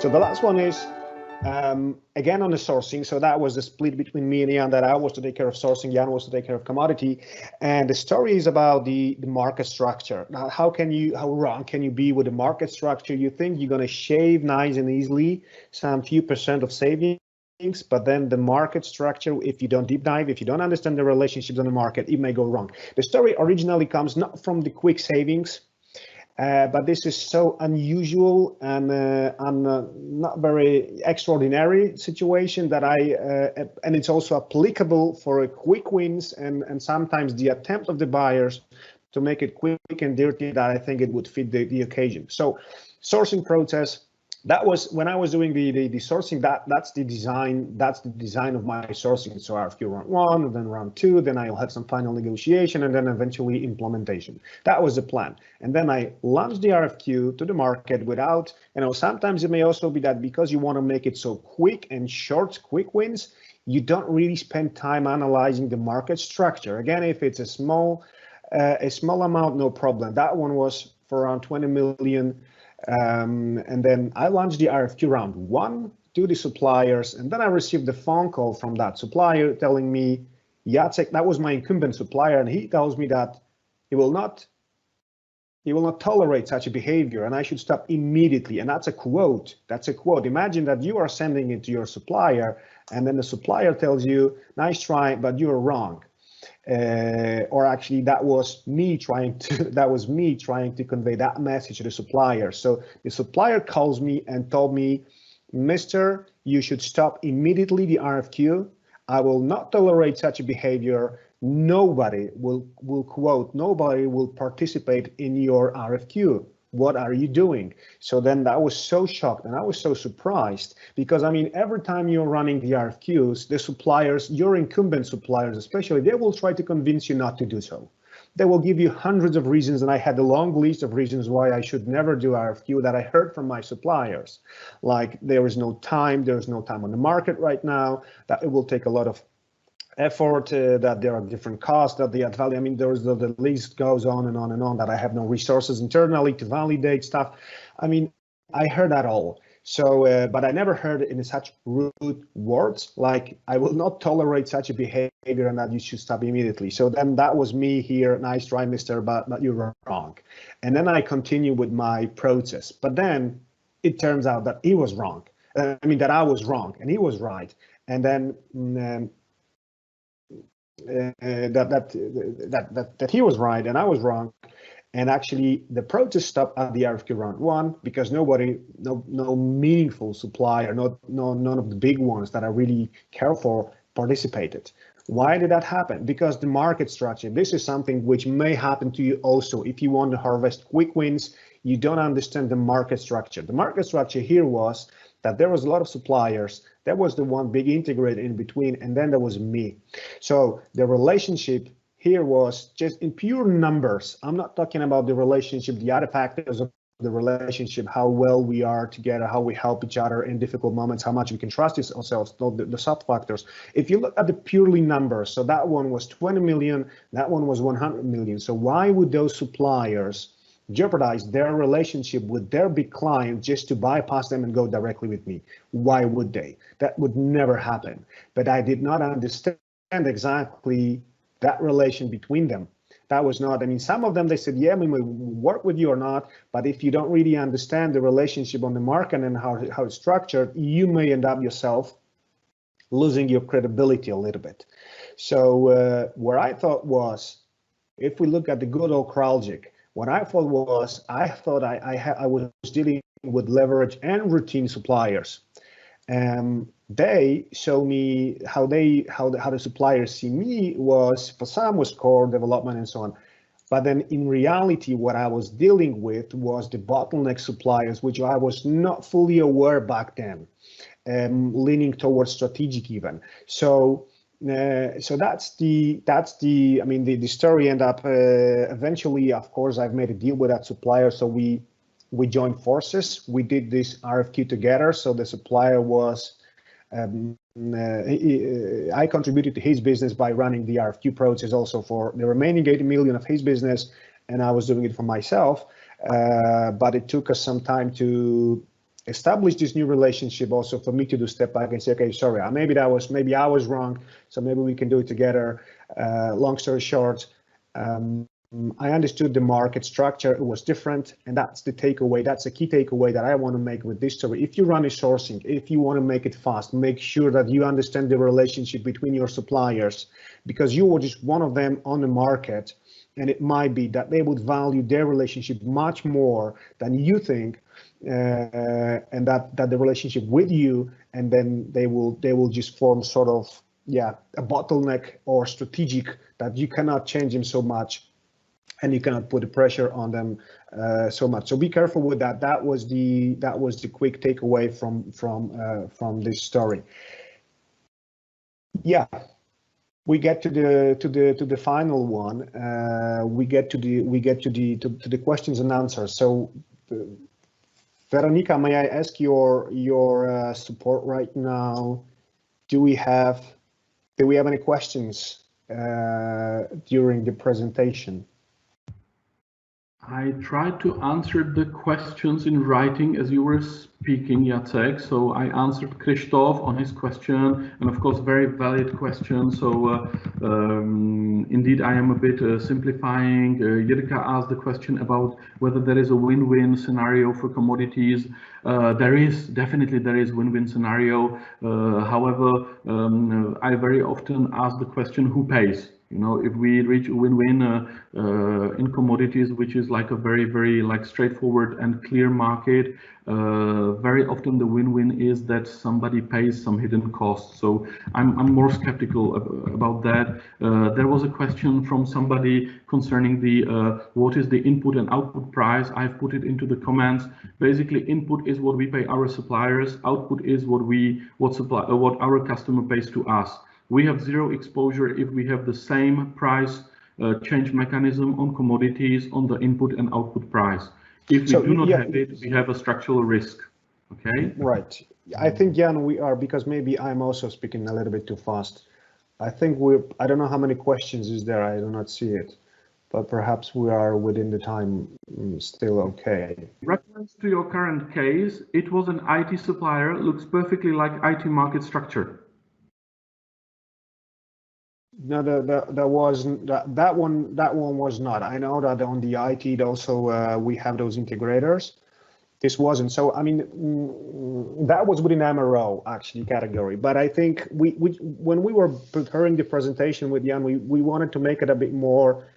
So the last one is, again, on the sourcing. So that was the split between me and Jan, that I was to take care of sourcing, Jan was to take care of commodity. And the story is about the market structure. Now, how wrong can you be with the market structure? You think you're going to shave nice and easily some few percent of savings, but then the market structure, if you don't deep dive, if you don't understand the relationships on the market, it may go wrong. The story originally comes not from the quick savings, but this is so unusual and not very extraordinary situation that and it's also applicable for quick wins and sometimes the attempt of the buyers to make it quick and dirty, that I think it would fit the occasion. So sourcing process, that was when I was doing the sourcing, that's the design of my sourcing. So RFQ round 1, then round 2, then I'll have some final negotiation, and then eventually implementation. That was the plan. And then I launched the RFQ to the market without, sometimes it may also be that because you want to make it so quick and short, quick wins, you don't really spend time analyzing the market structure. Again, if it's a small amount, no problem. That one was for around 20 million. And then I launched the RFQ round 1 to the suppliers, and then I received a phone call from that supplier telling me, Jacek, that was my incumbent supplier, and he tells me that he will not tolerate such a behavior, and I should stop immediately. And that's a quote. That's a quote. Imagine that you are sending it to your supplier, and then the supplier tells you, nice try, but you're wrong. Or actually, that was me trying to convey that message to the supplier. So the supplier calls me and told me, Mister, you should stop immediately the RFQ. I will not tolerate such a behavior. Nobody will participate in your RFQ. What are you doing? So then I was so shocked and I was so surprised, because every time you're running the RFQs, the suppliers, your incumbent suppliers especially, they will try to convince you not to do so. They will give you hundreds of reasons, and I had a long list of reasons why I should never do RFQ that I heard from my suppliers. Like there's no time on the market right now, that it will take a lot of effort, that there are different costs, that the add value, there's the list goes on and on and on, that I have no resources internally to validate stuff. I heard that all. So, but I never heard it in such rude words, like I will not tolerate such a behavior and that you should stop immediately. So then that was me here, nice try, mister, but you're wrong. And then I continue with my process. But then it turns out that he was wrong. That I was wrong and he was right. And then that he was right and I was wrong, and actually the process stopped at the RFQ round 1 because no meaningful supplier, none of the big ones that I really care for participated. Why did that happen? Because the market structure, this is something which may happen to you also. If you want to harvest quick wins, you don't understand the market structure. The market structure here was that there was a lot of suppliers. There was the one big integrator in between, and then there was me. So the relationship here was just in pure numbers. I'm not talking about the relationship, the other factors of the relationship, how well we are together, how we help each other in difficult moments, how much we can trust ourselves, the soft factors. If you look at the purely numbers, so that one was 20 million, that one was 100 million. So why would those suppliers jeopardize their relationship with their big client just to bypass them and go directly with me? Why would they? That would never happen. But I did not understand exactly that relation between them. That was not, some of them, they said, yeah, we will work with you or not, but if you don't really understand the relationship on the market and how it's structured, you may end up yourself losing your credibility a little bit. So where I thought was, if we look at the good old Kraljic, what I thought was, I was dealing with leverage and routine suppliers. They show me how the suppliers see me was, for some was core development and so on. But then in reality, what I was dealing with was the bottleneck suppliers, which I was not fully aware back then, leaning towards strategic even. So that's the story. End up eventually, of course, I've made a deal with that supplier. So we joined forces. We did this RFQ together. So the supplier was, I contributed to his business by running the RFQ process also for the remaining 80 million of his business, and I was doing it for myself. But it took us some time to establish this new relationship, also for me to do step back and say, okay, sorry, maybe I was wrong, so maybe we can do it together. Long story short, I understood the market structure, it was different, and that's the takeaway. That's a key takeaway that I want to make with this story. If you run a sourcing, if you want to make it fast, make sure that you understand the relationship between your suppliers, because you are just one of them on the market, and it might be that they would value their relationship much more than you think, and that the relationship with you, and then they will just form sort of a bottleneck or strategic that you cannot change them so much, and you cannot put the pressure on them so much. So be careful with that. That was the quick takeaway from this story. Yeah, we get to the final one. We get to the questions and answers. So, Veronica, may I ask your support right now? Do we have any questions during the presentation? I tried to answer the questions in writing as you were speaking, Jacek. So I answered Krzysztof on his question, and of course, very valid question. So indeed, I am a bit simplifying. Jirka asked the question about whether there is a win-win scenario for commodities. There is definitely win-win scenario. However, I very often ask the question, who pays? You know, if we reach a win-win in commodities, which is like a very like straightforward and clear market, very often the win-win is that somebody pays some hidden costs. So I'm more skeptical about that. There was a question from somebody concerning the what is the input and output price. I've put it into the comments. Basically, input is what we pay our suppliers. Output is what our customer pays to us. We have zero exposure if we have the same price change mechanism on commodities on the input and output price. If we do not have it, we have a structural risk. Okay. Right. I think, Jan, we are, because maybe I'm also speaking a little bit too fast. I think I don't know how many questions is there. I do not see it, but perhaps we are within the time still okay. Reference to your current case, it was an IT supplier, looks perfectly like IT market structure. No, that one was not. I know that on the IT also we have those integrators. This wasn't. So I mean, that was within MRO actually category. But I think when we were preparing the presentation with Jan, we wanted to make it a bit more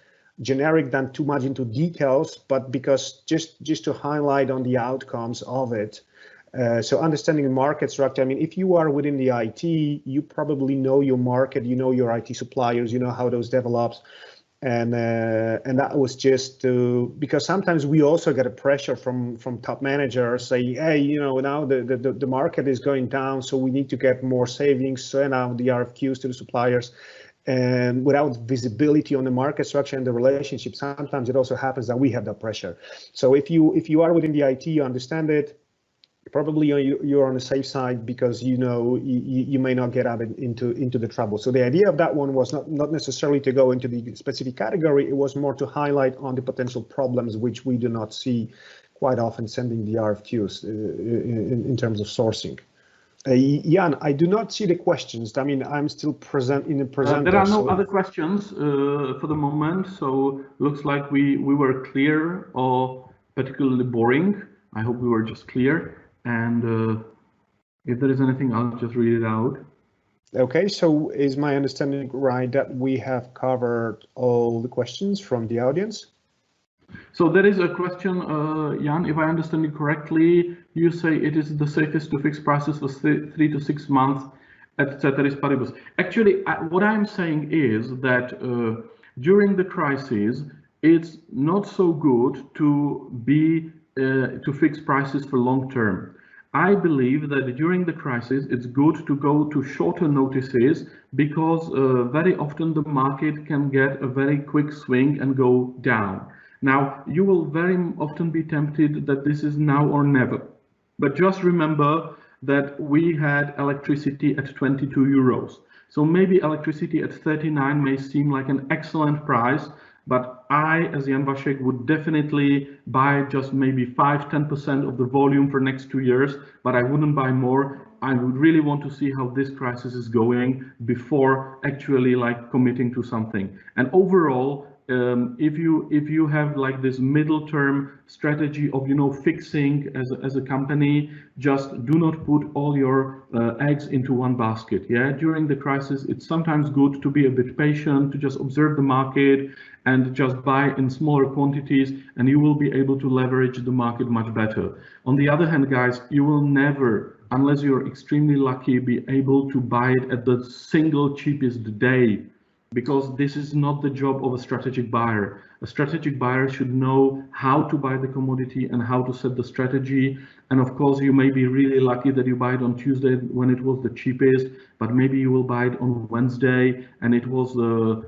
generic than too much into details, but because just to highlight on the outcomes of it. So understanding the market structure, I mean, if you are within the IT, you probably know your market, you know your IT suppliers, you know how those develops. And that was just because sometimes we also get a pressure from top managers saying, hey, you know, now the market is going down, so we need to get more savings, send out the RFQs to the suppliers. And without visibility on the market structure and the relationship, sometimes it also happens that we have that pressure. So if you are within the IT, you understand it. Probably you're on the safe side because you know you may not get up into the trouble. So the idea of that one was not necessarily to go into the specific category. It was more to highlight on the potential problems which we do not see quite often sending the RFQs in terms of sourcing. Jan, I do not see the questions. I mean, I'm still present in the presenter. There are no other questions for the moment. So looks like we were clear or particularly boring. I hope we were just clear. And if there is anything, I'll just read it out. Okay, so is my understanding right that we have covered all the questions from the audience? So there is a question, Jan, if I understand you correctly, you say it is the safest to fix prices for 3 to 6 months at ceteris paribus. Actually, what I'm saying is that during the crisis, it's not so good to fix prices for long term. I believe that during the crisis, it's good to go to shorter notices because very often the market can get a very quick swing and go down. Now, you will very often be tempted that this is now or never. But just remember that we had electricity at 22 euros. So maybe electricity at 39 may seem like an excellent price, But I, as Jan Vasek, would definitely buy just maybe 5–10% of the volume for next 2 years, but I wouldn't buy more. I would really want to see how this crisis is going before actually like committing to something. And overall, if you have like this middle term strategy of, you know, fixing as a company, just do not put all your eggs into one basket. Yeah, during the crisis, it's sometimes good to be a bit patient, to just observe the market and just buy in smaller quantities, and you will be able to leverage the market much better. On the other hand, guys, you will never, unless you're extremely lucky, be able to buy it at the single cheapest day, because this is not the job of a strategic buyer. A strategic buyer should know how to buy the commodity and how to set the strategy. And of course, you may be really lucky that you buy it on Tuesday when it was the cheapest, but maybe you will buy it on Wednesday and it was,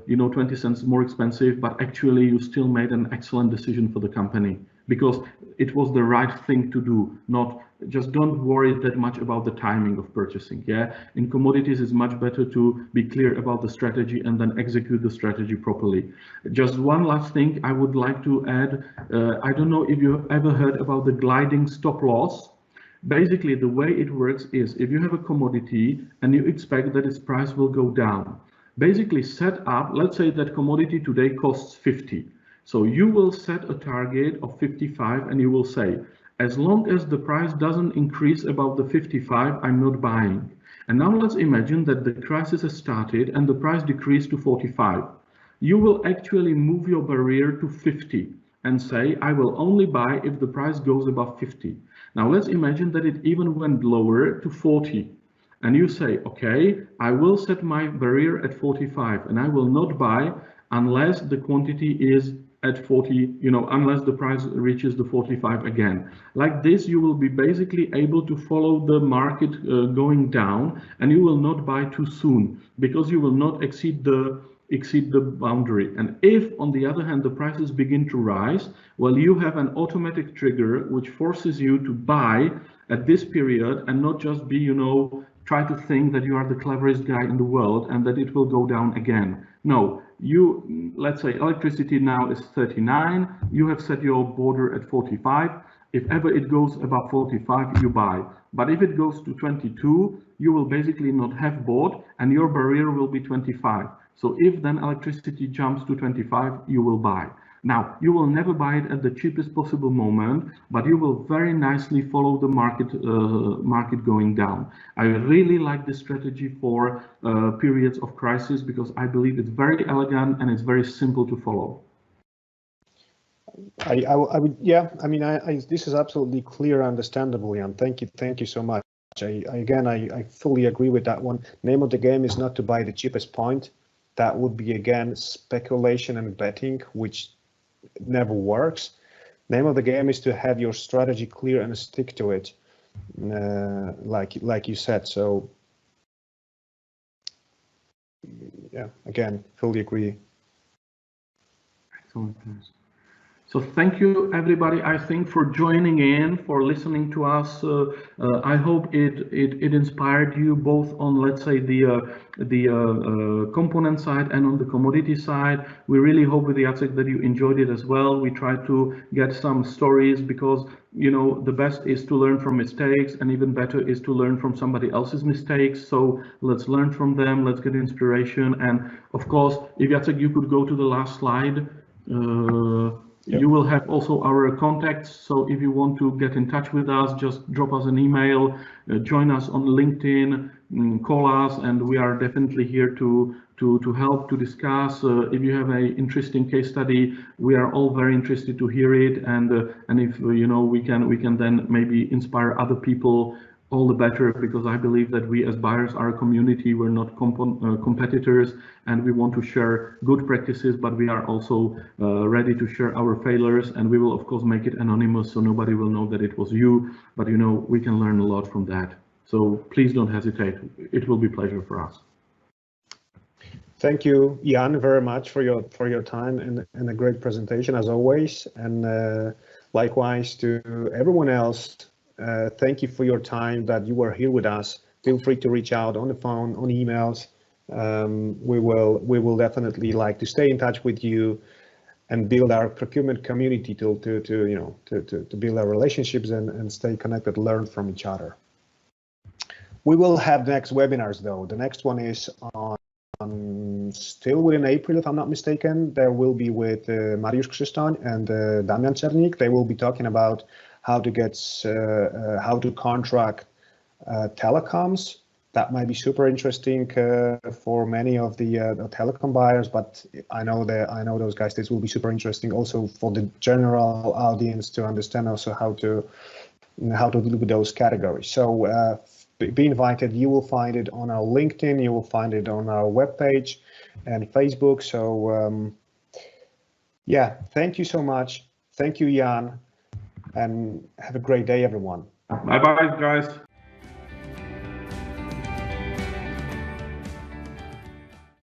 you know, 20 cents more expensive, but actually you still made an excellent decision for the company because it was the right thing to do. Not just don't worry that much about the timing of purchasing. Yeah, in commodities, it's much better to be clear about the strategy and then execute the strategy properly. Just one last thing I would like to add. I don't know if you've ever heard about the gliding stop loss. Basically, the way it works is if you have a commodity and you expect that its price will go down, basically set up, let's say that commodity today costs 50. So you will set a target of 55 and you will say, as long as the price doesn't increase above the 55, I'm not buying. And now let's imagine that the crisis has started and the price decreased to 45. You will actually move your barrier to 50 and say, I will only buy if the price goes above 50. Now let's imagine that it even went lower to 40. And you say, okay, I will set my barrier at 45 and I will not buy unless the quantity is at 40, you know, unless the price reaches the 45 again. Like this, you will be basically able to follow the market going down, and you will not buy too soon because you will not exceed the boundary. And if, on the other hand, the prices begin to rise, well, you have an automatic trigger which forces you to buy at this period and not just be, you know, try to think that you are the cleverest guy in the world and that it will go down again. No, you, let's say electricity now is 39, you have set your border at 45. If ever it goes above 45, you buy. But if it goes to 22, you will basically not have bought and your barrier will be 25. So if then electricity jumps to 25, you will buy. Now, you will never buy it at the cheapest possible moment, but you will very nicely follow the market going down. I really like this strategy for periods of crisis because I believe it's very elegant and it's very simple to follow. I would, yeah, I mean, this is absolutely clear, understandable, Jan. Thank you so much. I fully agree with that one. Name of the game is not to buy the cheapest point. That would be, again, speculation and betting, which never works. Name of the game is to have your strategy clear and stick to it, like you said. So yeah, again, fully agree. Excellent. So thank you, everybody, I think, for joining in, for listening to us. I hope it inspired you both on, let's say, the component side and on the commodity side. We really hope with Jacek that you enjoyed it as well. We tried to get some stories because, you know, the best is to learn from mistakes, and even better is to learn from somebody else's mistakes. So let's learn from them, let's get inspiration. And of course, if Jacek, you could go to the last slide. Yep. You will have also our contacts, so if you want to get in touch with us, just drop us an email, join us on LinkedIn, call us, and we are definitely here to help, to discuss. If you have an interesting case study, we are all very interested to hear it, and if you know, we can then maybe inspire other people, all the better, because I believe that we as buyers are a community, we're not competitors, and we want to share good practices, but we are also ready to share our failures, and we will of course make it anonymous so nobody will know that it was you, but you know, we can learn a lot from that. So please don't hesitate, it will be a pleasure for us. Thank you, Jan, very much for your time and a great presentation as always, and likewise to everyone else. Thank you for your time that you were here with us. Feel free to reach out on the phone, on emails. We will definitely like to stay in touch with you. and build our procurement community to build our relationships and stay connected, learn from each other. We will have the next webinars though. The next one is on still within April, if I'm not mistaken. There will be with Mariusz Krzysztoń and Damian Czernik. They will be talking about how to contract telecoms. That might be super interesting for many of the telecom buyers, but I know those guys. This will be super interesting also for the general audience to understand also how to deal with those categories. So be invited. You will find it on our LinkedIn. You will find it on our webpage and Facebook. So yeah, thank you so much. Thank you, Jan, and have a great day, everyone. Bye bye, guys.